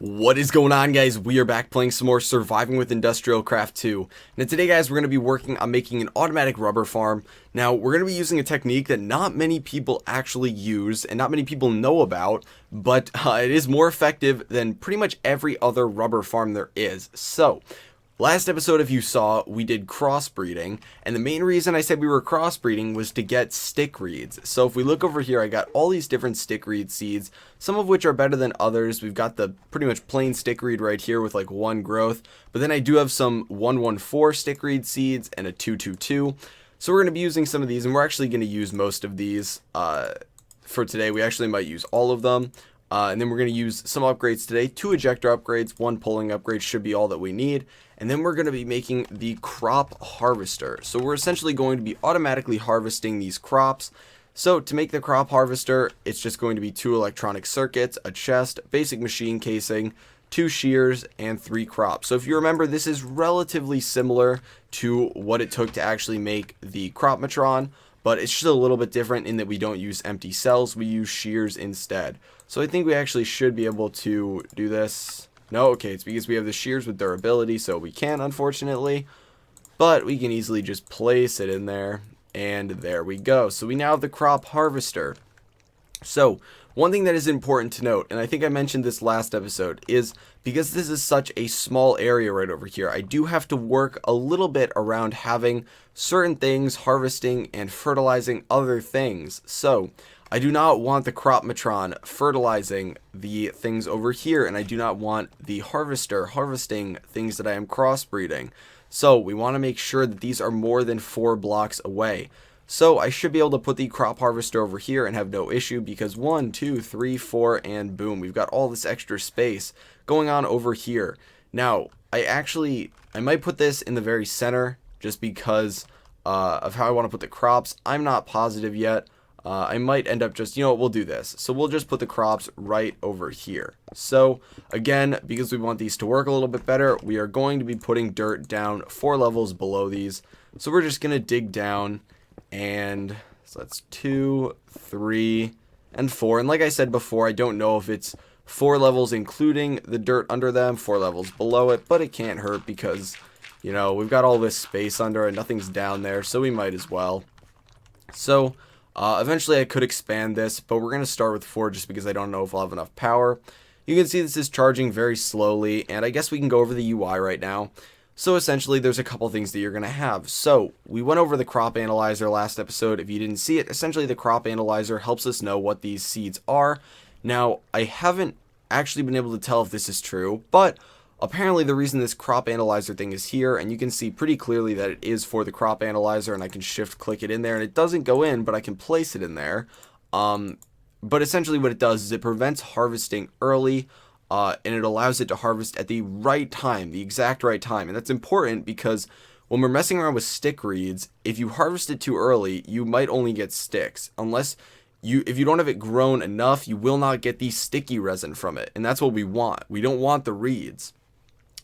What is going on, guys? We are back playing some more Surviving with IndustrialCraft 2. And today, guys, we're going to be working on making an automatic rubber farm. Now, we're going to be using a technique that not many people actually use and not many people know about, but it is more effective than pretty much every other rubber farm there is. So, last episode, if you saw, we did crossbreeding, and the main reason I said we were crossbreeding was to get stickreeds. So if we look over here, I got all these different stickreed seeds, some of which are better than others. We've got the pretty much plain stickreed right here with like one growth, but then I do have some 114 stickreed seeds and a 222. So we're going to be using some of these, and we're actually going to use most of these for today. We actually might use all of them. And then we're going to use some upgrades today, 2 ejector upgrades, 1 pulling upgrade should be all that we need. And then we're going to be making the crop harvester. So we're essentially going to be automatically harvesting these crops. So to make the crop harvester, it's just going to be 2 electronic circuits, a chest, basic machine casing, 2 shears, and 3 crops. So if you remember, this is relatively similar to what it took to actually make the Cropmatron, but it's just a little bit different in that we don't use empty cells, we use shears instead. So I think we actually should be able to do this. No, okay, it's because we have the shears with durability, so we can't, unfortunately. But we can easily just place it in there, and there we go. So we now have the crop harvester. So, one thing that is important to note, and I think I mentioned this last episode, is because this is such a small area right over here, I do have to work a little bit around having certain things harvesting and fertilizing other things. So, I do not want the Cropmatron fertilizing the things over here, and I do not want the harvester harvesting things that I am crossbreeding. So, we want to make sure that these are more than 4 blocks away. So I should be able to put the crop harvester over here and have no issue because 1, 2, 3, 4, and boom, we've got all this extra space going on over here. Now, I might put this in the very center just because of how I want to put the crops. I'm not positive yet. I might end up just, we'll do this. So we'll just put the crops right over here. So again, because we want these to work a little bit better, we are going to be putting dirt down 4 levels below these. So we're just going to dig down. And so that's 2, 3, and 4. And like I said before, I don't know if it's 4 levels including the dirt under them, 4 levels below it, but it can't hurt because, we've got all this space under and nothing's down there, so we might as well. So, eventually I could expand this, but we're going to start with 4 just because I don't know if I'll have enough power. You can see this is charging very slowly, and I guess we can go over the UI right now. So essentially, there's a couple things that you're going to have. So we went over the crop analyzer last episode. If you didn't see it, essentially the crop analyzer helps us know what these seeds are. Now, I haven't actually been able to tell if this is true, but apparently the reason this crop analyzer thing is here, and you can see pretty clearly that it is for the crop analyzer, and I can shift click it in there, and it doesn't go in, but I can place it in there. But essentially what it does is it prevents harvesting early. And it allows it to harvest at the right time, the exact right time. And that's important because when we're messing around with stick reeds, if you harvest it too early, you might only get sticks. If you don't have it grown enough, you will not get the sticky resin from it. And that's what we want. We don't want the reeds.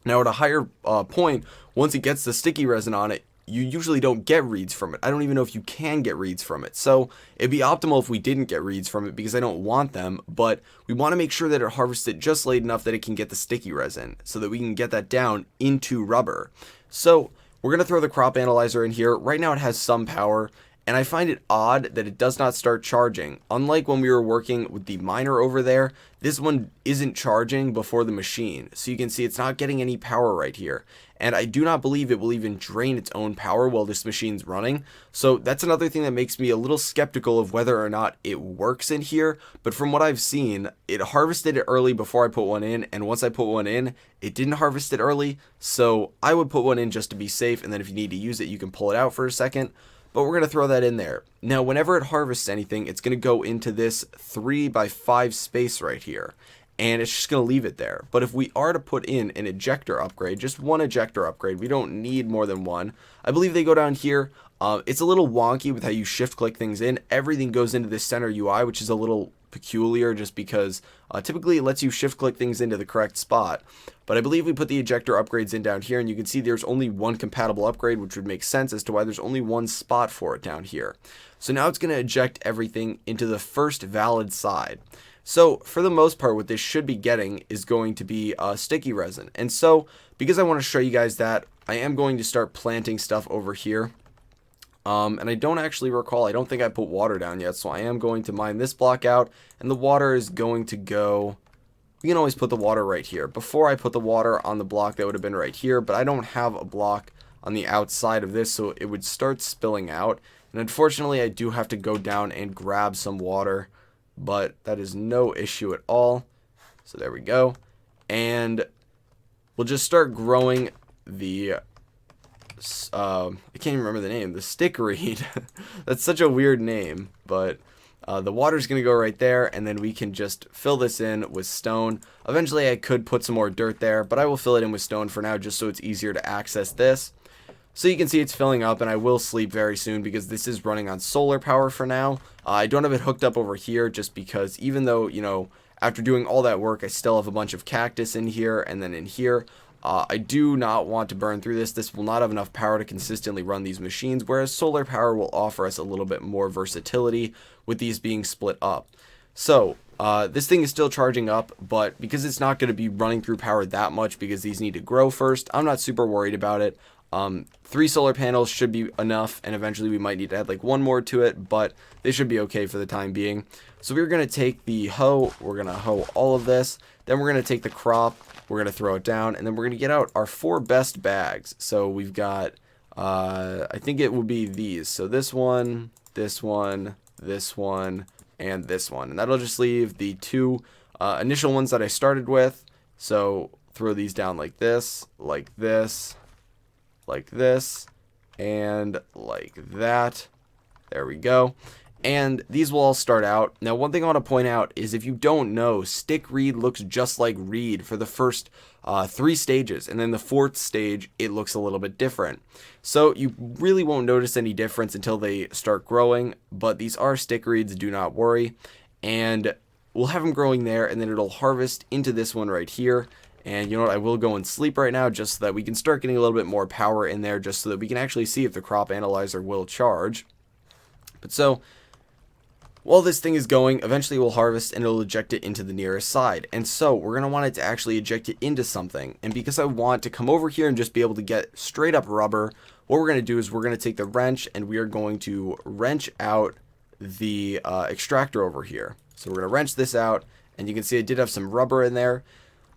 Now at a higher point, once it gets the sticky resin on it, you usually don't get reeds from it. I don't even know if you can get reeds from it. So it'd be optimal if we didn't get reeds from it because I don't want them, but we want to make sure that it harvests it just late enough that it can get the sticky resin so that we can get that down into rubber. So we're going to throw the crop analyzer in here. Right now it has some power, and I find it odd that it does not start charging. Unlike when we were working with the miner over there, this one isn't charging before the machine. So you can see it's not getting any power right here. And I do not believe it will even drain its own power while this machine's running. So that's another thing that makes me a little skeptical of whether or not it works in here. But from what I've seen, it harvested it early before I put one in. And once I put one in, it didn't harvest it early. So I would put one in just to be safe. And then if you need to use it, you can pull it out for a second. But we're going to throw that in there. Now, whenever it harvests anything, it's going to go into this 3x5 space right here. And it's just going to leave it there. But if we are to put in an ejector upgrade, just one ejector upgrade, we don't need more than one. I believe they go down here. It's a little wonky with how you shift click things in. Everything goes into this center UI, which is a little peculiar just because typically it lets you shift click things into the correct spot. But I believe we put the ejector upgrades in down here, and you can see there's only one compatible upgrade, which would make sense as to why there's only one spot for it down here. So now it's going to eject everything into the first valid side. So for the most part, what this should be getting is going to be sticky resin. And so because I want to show you guys that, I am going to start planting stuff over here. And I don't actually recall, I don't think I put water down yet, so I am going to mine this block out, and the water is going to go, we can always put the water right here. Before I put the water on the block, that would have been right here, but I don't have a block on the outside of this, so it would start spilling out. And unfortunately, I do have to go down and grab some water, but that is no issue at all. So there we go. And we'll just start growing the I can't even remember the name, the stickreed. That's such a weird name, but the water's gonna go right there, and then we can just fill this in with stone. Eventually I could put some more dirt there, but I will fill it in with stone for now just so it's easier to access this. So you can see it's filling up, and I will sleep very soon because this is running on solar power for now. I don't have it hooked up over here just because even though, you know, after doing all that work, I still have a bunch of cactus in here and then in here. I do not want to burn through this. This will not have enough power to consistently run these machines, whereas solar power will offer us a little bit more versatility with these being split up. So this thing is still charging up, but because it's not going to be running through power that much because these need to grow first, I'm not super worried about it. 3 solar panels should be enough, and eventually we might need to add like 1 more to it, but they should be okay for the time being. So we're going to take the hoe, we're going to hoe all of this, then we're going to take the crop, we're going to throw it down, and then we're going to get out our 4 best bags. So we've got, I think it will be these. So this one, this one, this one, and this one. And that'll just leave the 2 initial ones that I started with. So throw these down like this, like this, like this, and like that. There we go. And these will all start out. Now, one thing I want to point out is if you don't know, stick reed looks just like reed for the first 3 stages, and then the 4th stage it looks a little bit different. So you really won't notice any difference until they start growing, but these are stick reeds, do not worry. And we'll have them growing there, and then it'll harvest into this one right here. And you know what, I will go and sleep right now just so that we can start getting a little bit more power in there, just so that we can actually see if the crop analyzer will charge. But so while this thing is going, eventually we'll harvest and it'll eject it into the nearest side. And so we're going to want it to actually eject it into something. And because I want to come over here and just be able to get straight up rubber, what we're going to do is we're going to take the wrench and we are going to wrench out the extractor over here. So we're going to wrench this out, and you can see I did have some rubber in there.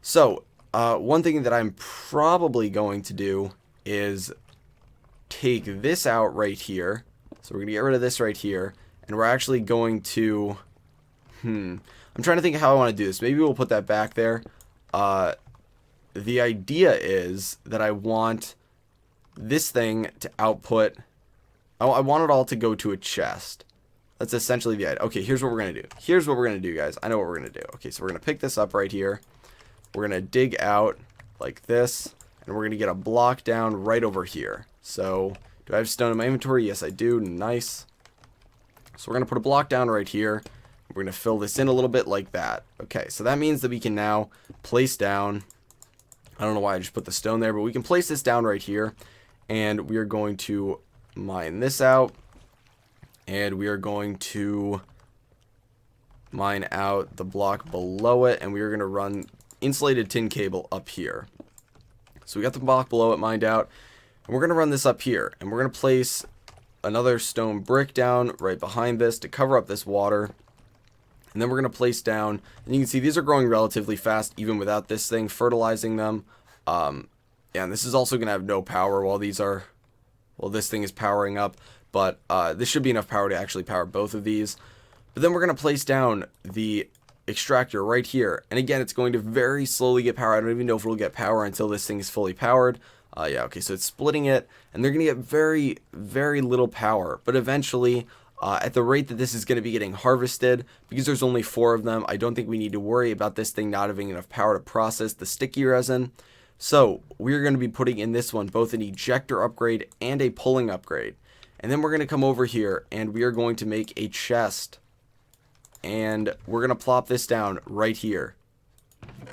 So one thing that I'm probably going to do is take this out right here. So we're going to get rid of this right here. And we're actually going to, I'm trying to think of how I want to do this. Maybe we'll put that back there. The idea is that I want this thing to output, I want it all to go to a chest. That's essentially the idea. Okay, here's what we're going to do. Here's what we're going to do, guys. I know what we're going to do. Okay, so we're going to pick this up right here. We're going to dig out like this, and we're going to get a block down right over here. So, do I have stone in my inventory? Yes, I do. Nice. So we're going to put a block down right here. We're going to fill this in a little bit like that. Okay, so that means that we can now place down, I don't know why I just put the stone there, but we can place this down right here. And we are going to mine this out. And we are going to mine out the block below it. And we are going to run insulated tin cable up here. So we got the block below it mined out. And we're going to run this up here. And we're going to place another stone brick down right behind this to cover up this water. And then we're going to place down, and you can see these are growing relatively fast even without this thing fertilizing them. And this is also going to have no power while this thing is powering up, but this should be enough power to actually power both of these. But then we're going to place down the extractor right here, and again it's going to very slowly get power. I don't even know if it'll get power until this thing is fully powered. Yeah, okay, so it's splitting it, and they're going to get very, very little power. But eventually, at the rate that this is going to be getting harvested, because there's only 4 of them, I don't think we need to worry about this thing not having enough power to process the sticky resin. So we're going to be putting in this one both an ejector upgrade and a pulling upgrade. And then we're going to come over here, and we are going to make a chest. And we're going to plop this down right here.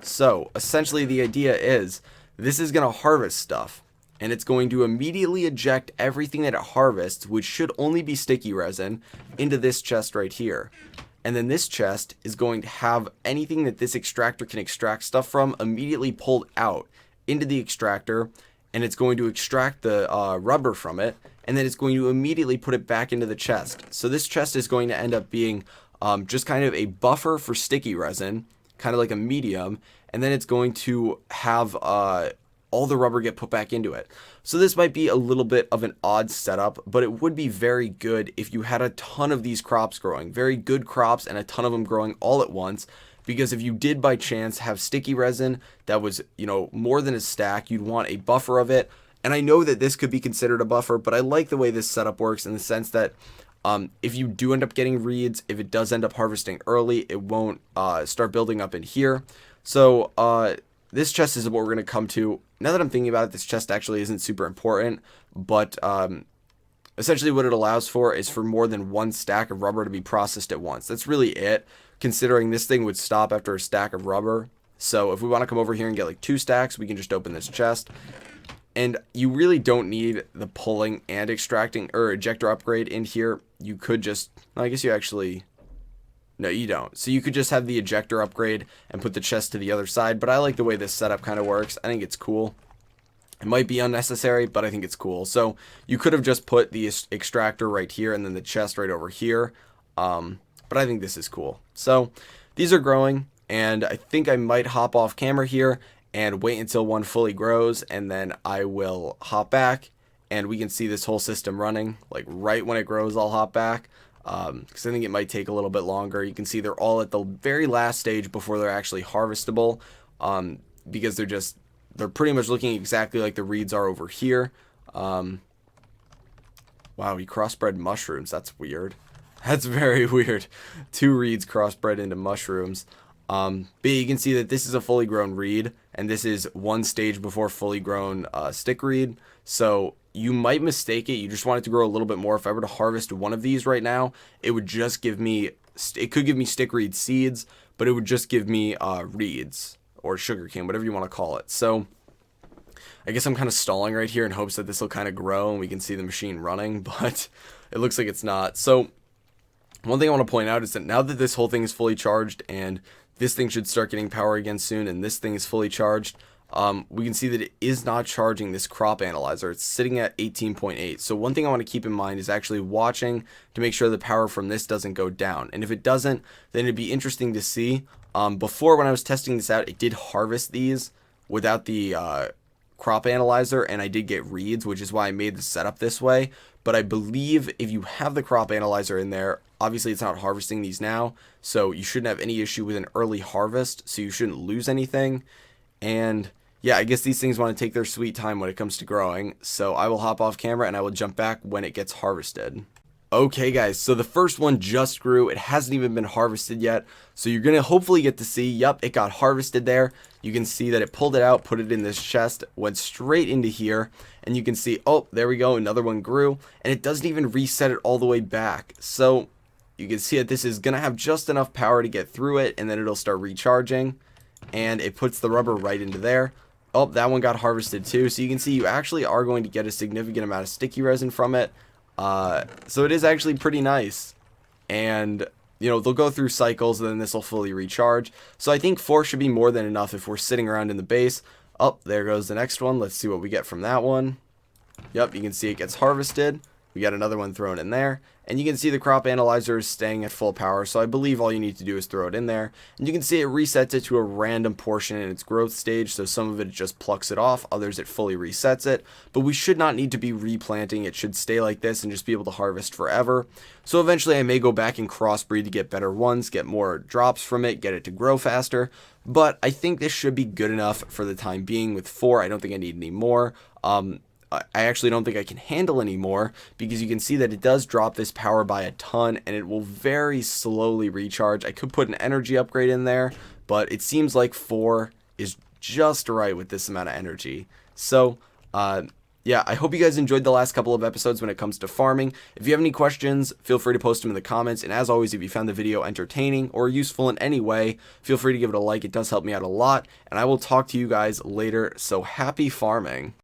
So essentially the idea is, this is going to harvest stuff, and it's going to immediately eject everything that it harvests, which should only be sticky resin, into this chest right here. and then this chest is going to have anything that this extractor can extract stuff from immediately pulled out into the extractor, and it's going to extract the rubber from it, and then it's going to immediately put it back into the chest. So this chest is going to end up being just kind of a buffer for sticky resin, kind of like a medium, and then it's going to have all the rubber get put back into it. So this might be a little bit of an odd setup, but it would be very good if you had a ton of these crops growing, very good crops and a ton of them growing all at once, because if you did by chance have sticky resin that was, more than a stack, you'd want a buffer of it. And I know that this could be considered a buffer, but I like the way this setup works in the sense that if you do end up getting reeds, if it does end up harvesting early, it won't start building up in here. So this chest is what we're going to come to. Now that I'm thinking about it, this chest actually isn't super important, but essentially what it allows for is for more than one stack of rubber to be processed at once. That's really it, considering this thing would stop after a stack of rubber. So if we want to come over here and get like 2 stacks, we can just open this chest. And you really don't need the pulling and extracting or ejector upgrade in here. You could just, I guess you actually, no, you don't. So you could just have the ejector upgrade and put the chest to the other side. But I like the way this setup kind of works. I think it's cool. It might be unnecessary, but I think it's cool. So you could have just put the extractor right here and then the chest right over here. But I think this is cool. So these are growing, and I think I might hop off camera here and wait until one fully grows, and then I will hop back and we can see this whole system running. Like right when it grows, I'll hop back because I think it might take a little bit longer. You can see they're all at the very last stage before they're actually harvestable, because they're pretty much looking exactly like the reeds are over here. Wow, he crossbred mushrooms. That's weird. That's very weird. 2 reeds crossbred into mushrooms. But you can see that this is a fully grown reed, and this is one stage before fully grown stickreed. So you might mistake it. You just want it to grow a little bit more. If I were to harvest one of these right now, it would just give me, it could give me stickreed seeds, but it would just give me reeds or sugarcane, whatever you want to call it. So I guess I'm kind of stalling right here in hopes that this will kind of grow and we can see the machine running, but it looks like it's not. So one thing I want to point out is that now that this whole thing is fully charged, and this thing should start getting power again soon, and this thing is fully charged, we can see that it is not charging this crop analyzer. It's sitting at 18.8. So one thing I want to keep in mind is actually watching to make sure the power from this doesn't go down. And if it doesn't, then it'd be interesting to see. Before, when I was testing this out, it did harvest these without the crop analyzer, and I did get reeds, which is why I made the setup this way. But I believe if you have the crop analyzer in there, obviously it's not harvesting these now, so you shouldn't have any issue with an early harvest, so you shouldn't lose anything. And yeah, I guess these things want to take their sweet time when it comes to growing, so I will hop off camera and I will jump back when it gets harvested. Okay guys, so the first one just grew. It hasn't even been harvested yet, so you're gonna hopefully get to see, yep, it got harvested there. You can see that it pulled it out, put it in this chest, went straight into here, and you can see, oh, there we go, another one grew, and it doesn't even reset it all the way back. So you can see that this is gonna have just enough power to get through it, and then it'll start recharging, and it puts the rubber right into there. Oh, that one got harvested too, so you can see you actually are going to get a significant amount of sticky resin from it. So it is actually pretty nice, and they'll go through cycles and then this will fully recharge. So I think 4 should be more than enough if we're sitting around in the base. Oh, there goes the next one. Let's see what we get from that one. Yep, you can see it gets harvested. We got another one thrown in there, and you can see the crop analyzer is staying at full power, so I believe all you need to do is throw it in there, and you can see it resets it to a random portion in its growth stage. So some of it just plucks it off, others it fully resets it, but we should not need to be replanting. It should stay like this and just be able to harvest forever. So eventually I may go back and crossbreed to get better ones, get more drops from it, get it to grow faster, but I think this should be good enough for the time being. With 4, I don't think I need any more. I actually don't think I can handle any more, because you can see that it does drop this power by a ton, and it will very slowly recharge. I could put an energy upgrade in there, but it seems like 4 is just right with this amount of energy. So yeah, I hope you guys enjoyed the last couple of episodes when it comes to farming. If you have any questions, feel free to post them in the comments, and as always, if you found the video entertaining or useful in any way, feel free to give it a like. It does help me out a lot, and I will talk to you guys later. So happy farming.